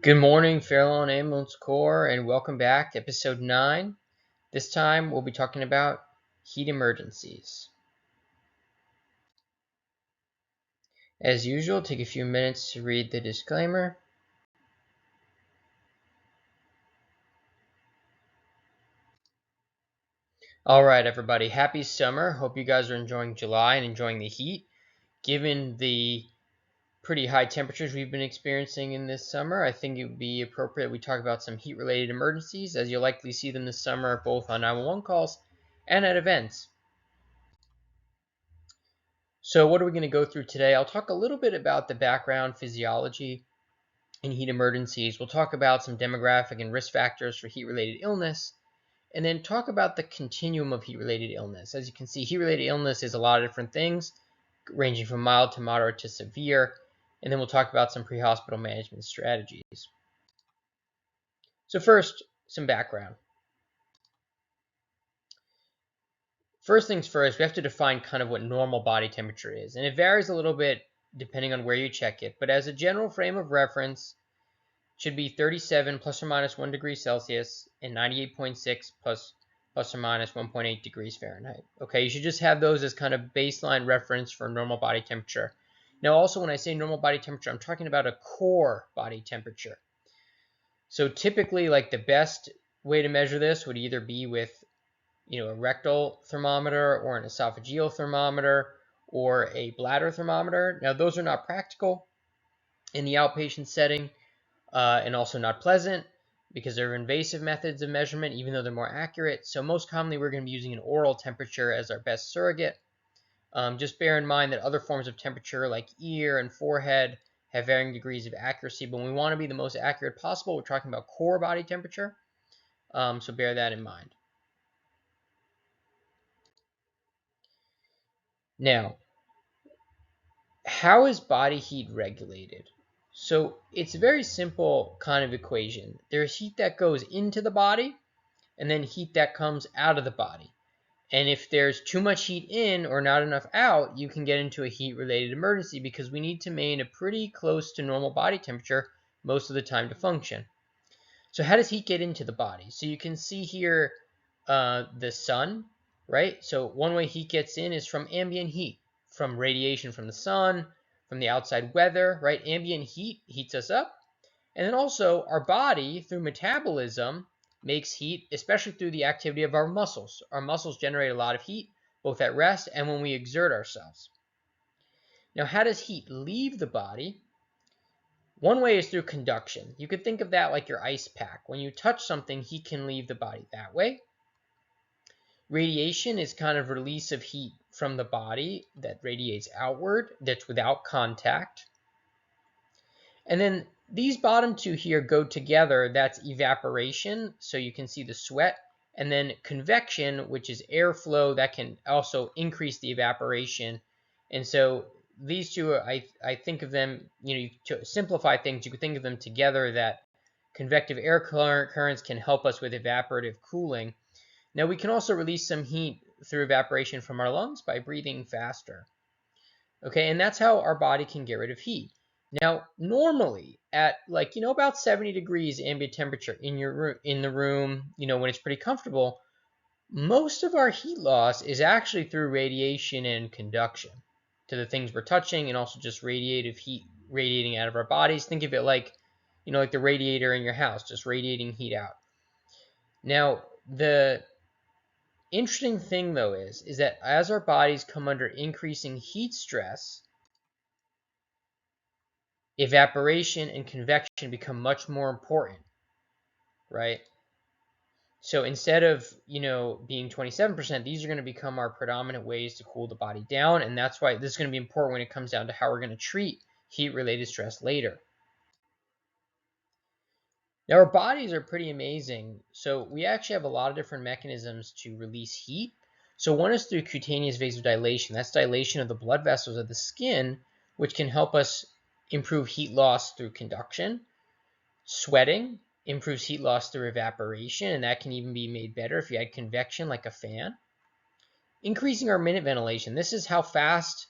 Good morning, Fairlawn Ambulance Corps, and welcome back to episode 9. This time we'll be talking about heat emergencies. As usual, take a few minutes to read the disclaimer. Alright, everybody, happy summer. Hope you guys are enjoying July and enjoying the heat. Given the pretty high temperatures we've been experiencing in this summer, I think it would be appropriate we talk about some heat-related emergencies, as you'll likely see them this summer both on 911 calls and at events. So what are we going to go through today? I'll talk a little bit about the background physiology in heat emergencies. We'll talk about some demographic and risk factors for heat-related illness, and then talk about the continuum of heat-related illness. As you can see, heat-related illness is a lot of different things, ranging from mild to moderate to severe, and then we'll talk about some pre-hospital management strategies. So first, some background. First things first, we have to define kind of what normal body temperature is, and it varies a little bit depending on where you check it, but as a general frame of reference, it should be 37 plus or minus 1 degree Celsius and 98.6 plus or minus 1.8 degrees Fahrenheit. Okay, you should just have those as kind of baseline reference for normal body temperature. Now also, when I say normal body temperature, I'm talking about a core body temperature. So typically, like, the best way to measure this would either be with a rectal thermometer or an esophageal thermometer or a bladder thermometer. Now, those are not practical in the outpatient setting and also not pleasant because they're invasive methods of measurement, even though they're more accurate. So most commonly, we're going to be using an oral temperature as our best surrogate. Just bear in mind that other forms of temperature like ear and forehead have varying degrees of accuracy, but when we want to be the most accurate possible, we're talking about core body temperature. So bear that in mind. Now, how is body heat regulated? So it's a very simple kind of equation. There's heat that goes into the body and then heat that comes out of the body. And if there's too much heat in or not enough out, you can get into a heat-related emergency because we need to maintain a pretty close to normal body temperature most of the time to function. So how does heat get into the body? So you can see here the sun, right? So one way heat gets in is from ambient heat, from radiation from the sun, from the outside weather, right? Ambient heat heats us up. And then also our body, through metabolism, makes heat, especially through the activity of our muscles. Our muscles generate a lot of heat, both at rest and when we exert ourselves. Now, how does heat leave the body? One way is through conduction. You could think of that like your ice pack. When you touch something, heat can leave the body that way. Radiation is kind of release of heat from the body that radiates outward, that's without contact. And then these bottom two here go together. That's evaporation, so you can see the sweat, and then convection, which is airflow that can also increase the evaporation. And so these two, I think of them, to simplify things, you could think of them together, that convective air currents can help us with evaporative cooling. Now, we can also release some heat through evaporation from our lungs by breathing faster. Okay, and that's how our body can get rid of heat. Now, normally at about 70 degrees ambient temperature in the room, when it's pretty comfortable, most of our heat loss is actually through radiation and conduction to the things we're touching, and also just radiative heat radiating out of our bodies. Think of it like, like the radiator in your house, just radiating heat out. Now, the interesting thing though is that as our bodies come under increasing heat stress, evaporation and convection become much more important, right? So instead of, being 27%, these are going to become our predominant ways to cool the body down. And that's why this is going to be important when it comes down to how we're going to treat heat-related stress later. Now, our bodies are pretty amazing. So we actually have a lot of different mechanisms to release heat. So one is through cutaneous vasodilation. That's dilation of the blood vessels of the skin, which can help us improve heat loss through conduction. Sweating improves heat loss through evaporation, and that can even be made better if you add convection like a fan. Increasing our minute ventilation. This is how fast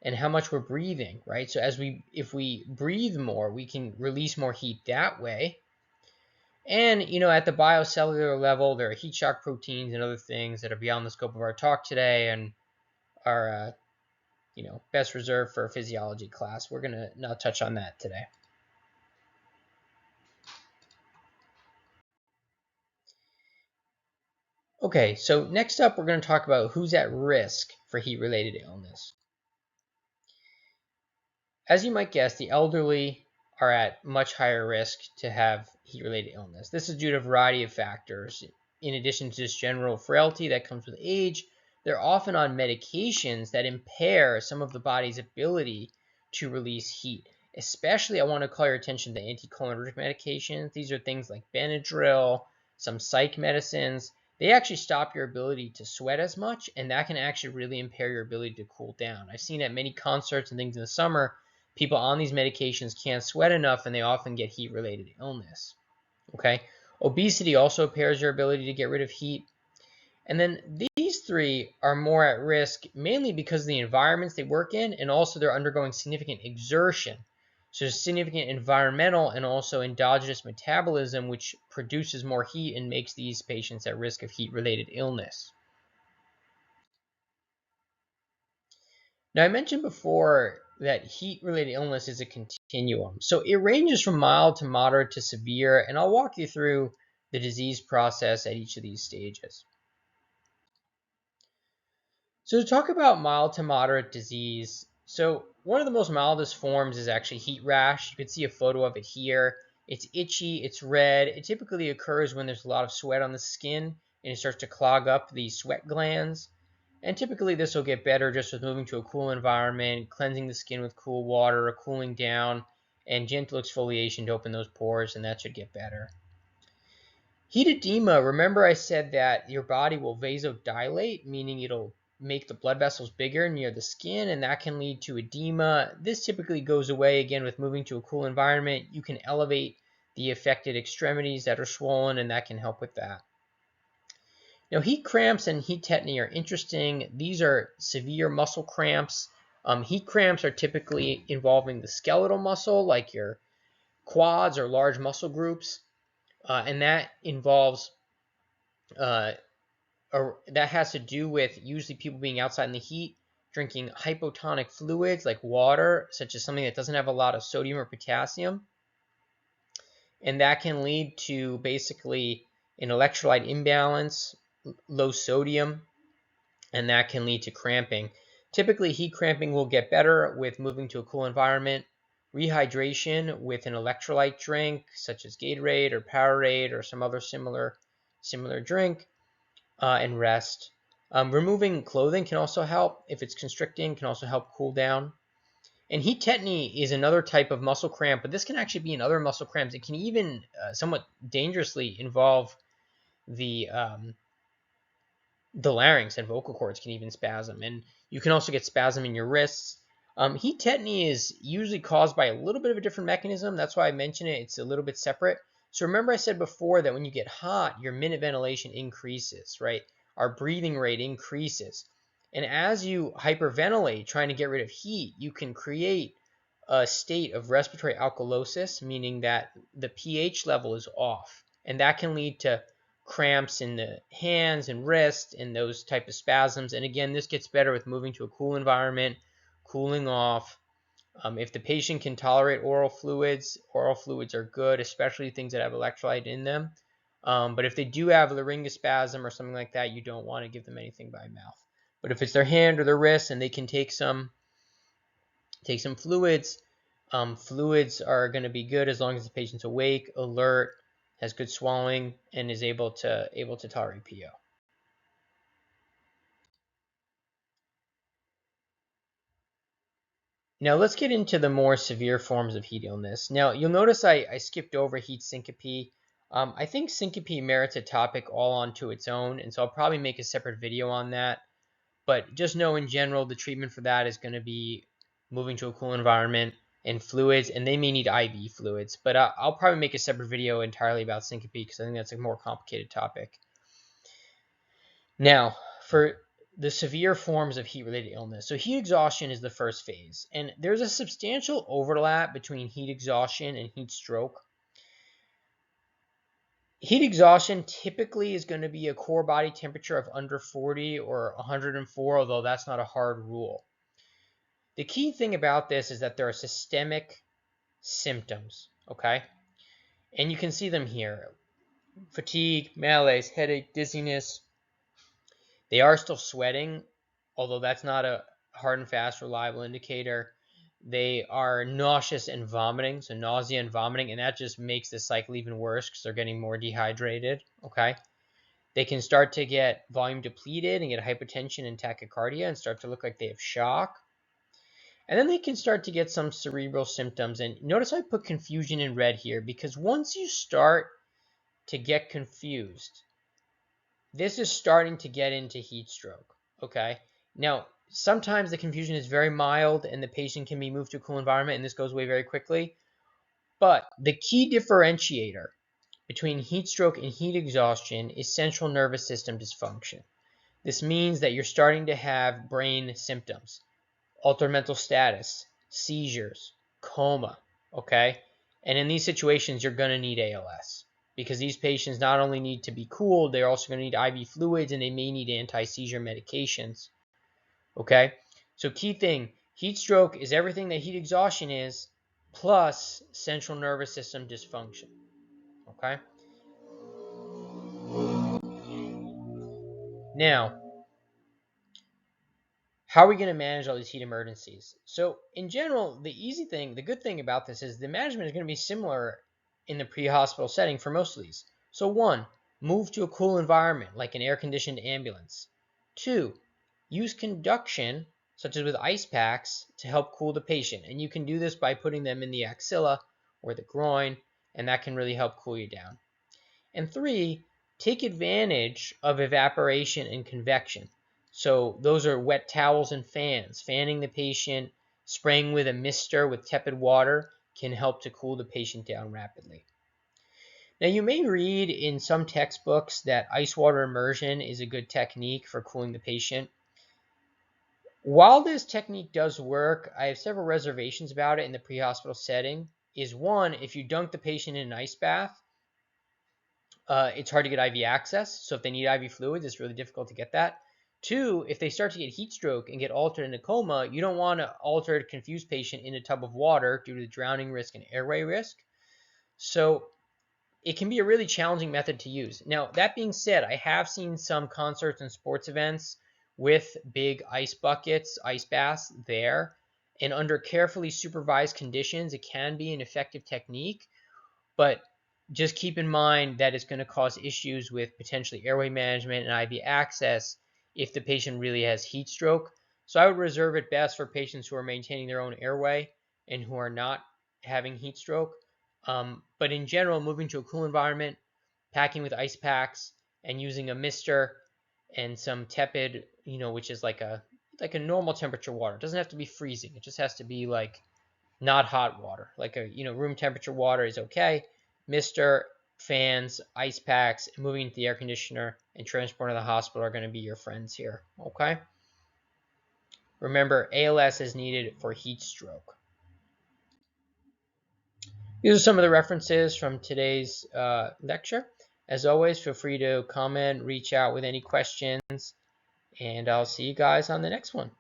and how much we're breathing, right? So if we breathe more, we can release more heat that way. And, at the biocellular level, there are heat shock proteins and other things that are beyond the scope of our talk today and are, best reserved for a physiology class. We're going to not touch on that today. Okay, so next up, we're going to talk about who's at risk for heat-related illness. As you might guess, the elderly are at much higher risk to have heat-related illness. This is due to a variety of factors. In addition to just general frailty that comes with age, they're often on medications that impair some of the body's ability to release heat. Especially, I want to call your attention to anticholinergic medications. These are things like Benadryl, some psych medicines. They actually stop your ability to sweat as much, and that can actually really impair your ability to cool down. I've seen at many concerts and things in the summer, people on these medications can't sweat enough, and they often get heat-related illness. Okay, obesity also impairs your ability to get rid of heat. And then these three are more at risk mainly because of the environments they work in, and also they're undergoing significant exertion. So significant environmental and also endogenous metabolism, which produces more heat and makes these patients at risk of heat-related illness. Now, I mentioned before that heat-related illness is a continuum. So it ranges from mild to moderate to severe, and I'll walk you through the disease process at each of these stages. So to talk about mild to moderate disease, so one of the most mildest forms is actually heat rash. You can see a photo of it here. It's itchy, it's red. It typically occurs when there's a lot of sweat on the skin and it starts to clog up the sweat glands. And typically this will get better just with moving to a cool environment, cleansing the skin with cool water, or cooling down, and gentle exfoliation to open those pores, and that should get better. Heat edema, remember I said that your body will vasodilate, meaning it'll make the blood vessels bigger near the skin, and that can lead to edema. This typically goes away again with moving to a cool environment. You can elevate the affected extremities that are swollen, and that can help with that. Now, heat cramps and heat tetany are interesting. These are severe muscle cramps. Heat cramps are typically involving the skeletal muscle, like your quads or large muscle groups, and that involves or that has to do with usually people being outside in the heat, drinking hypotonic fluids like water, such as something that doesn't have a lot of sodium or potassium. And that can lead to basically an electrolyte imbalance, low sodium, and that can lead to cramping. Typically, heat cramping will get better with moving to a cool environment, rehydration with an electrolyte drink, such as Gatorade or Powerade or some other similar drink, and rest. Removing clothing can also help. If it's constricting, can also help cool down. And heat tetany is another type of muscle cramp, but this can actually be in other muscle cramps. It can even somewhat dangerously involve the larynx, and vocal cords can even spasm. And you can also get spasm in your wrists. Heat tetany is usually caused by a little bit of a different mechanism. That's why I mentioned it. It's a little bit separate. So remember I said before that when you get hot, your minute ventilation increases, right? Our breathing rate increases. And as you hyperventilate, trying to get rid of heat, you can create a state of respiratory alkalosis, meaning that the pH level is off. And that can lead to cramps in the hands and wrists and those type of spasms. And again, this gets better with moving to a cool environment, cooling off. If the patient can tolerate oral fluids are good, especially things that have electrolyte in them. But if they do have laryngospasm or something like that, you don't want to give them anything by mouth. But if it's their hand or their wrist and they can take some fluids, fluids are going to be good as long as the patient's awake, alert, has good swallowing, and is able to tolerate PO. Now let's get into the more severe forms of heat illness. Now you'll notice I skipped over heat syncope. I think syncope merits a topic all onto its own, and so I'll probably make a separate video on that. But just know in general, the treatment for that is going to be moving to a cool environment and fluids, and they may need IV fluids. But I'll probably make a separate video entirely about syncope because I think that's a more complicated topic. Now, for the severe forms of heat-related illness. So heat exhaustion is the first phase, and there's a substantial overlap between heat exhaustion and heat stroke. Heat exhaustion typically is going to be a core body temperature of under 40 or 104, although that's not a hard rule. The key thing about this is that there are systemic symptoms, okay? And you can see them here. Fatigue, malaise, headache, dizziness. They are still sweating, although that's not a hard and fast reliable indicator. They are nauseous and vomiting, so nausea and vomiting, and that just makes the cycle even worse because they're getting more dehydrated, okay? They can start to get volume depleted and get hypotension and tachycardia and start to look like they have shock. And then they can start to get some cerebral symptoms. And notice I put confusion in red here because once you start to get confused, this is starting to get into heat stroke, okay? Now, sometimes the confusion is very mild and the patient can be moved to a cool environment and this goes away very quickly. But the key differentiator between heat stroke and heat exhaustion is central nervous system dysfunction. This means that you're starting to have brain symptoms, altered mental status, seizures, coma, okay? And in these situations, you're going to need ALS because these patients not only need to be cooled, they're also going to need IV fluids and they may need anti-seizure medications, okay? So key thing, heat stroke is everything that heat exhaustion is plus central nervous system dysfunction, okay? Now, how are we going to manage all these heat emergencies? So in general, the good thing about this is the management is going to be similar in the pre-hospital setting for most of these. So 1, move to a cool environment like an air-conditioned ambulance. 2, use conduction, such as with ice packs, to help cool the patient. And you can do this by putting them in the axilla or the groin, and that can really help cool you down. And 3, take advantage of evaporation and convection. So those are wet towels and fans. Fanning the patient, spraying with a mister with tepid water can help to cool the patient down rapidly. Now you may read in some textbooks that ice water immersion is a good technique for cooling the patient. While this technique does work, I have several reservations about it in the pre-hospital setting. Is 1, if you dunk the patient in an ice bath, it's hard to get IV access. So if they need IV fluids, it's really difficult to get that. 2, if they start to get heat stroke and get altered in a coma, you don't want an altered, confused patient in a tub of water due to the drowning risk and airway risk. So it can be a really challenging method to use. Now, that being said, I have seen some concerts and sports events with big ice buckets, ice baths there. And under carefully supervised conditions, it can be an effective technique. But just keep in mind that it's going to cause issues with potentially airway management and IV access if the patient really has heat stroke. So I would reserve it best for patients who are maintaining their own airway and who are not having heat stroke. But in general, moving to a cool environment, packing with ice packs, and using a mister and some tepid, which is like a normal temperature water. It doesn't have to be freezing. It just has to be like not hot water. Like a room temperature water is okay. Mister, fans, ice packs, moving into the air conditioner, and transporting to the hospital are going to be your friends here. Okay. Remember, ALS is needed for heat stroke. These are some of the references from today's lecture. As always, feel free to comment, reach out with any questions, and I'll see you guys on the next one.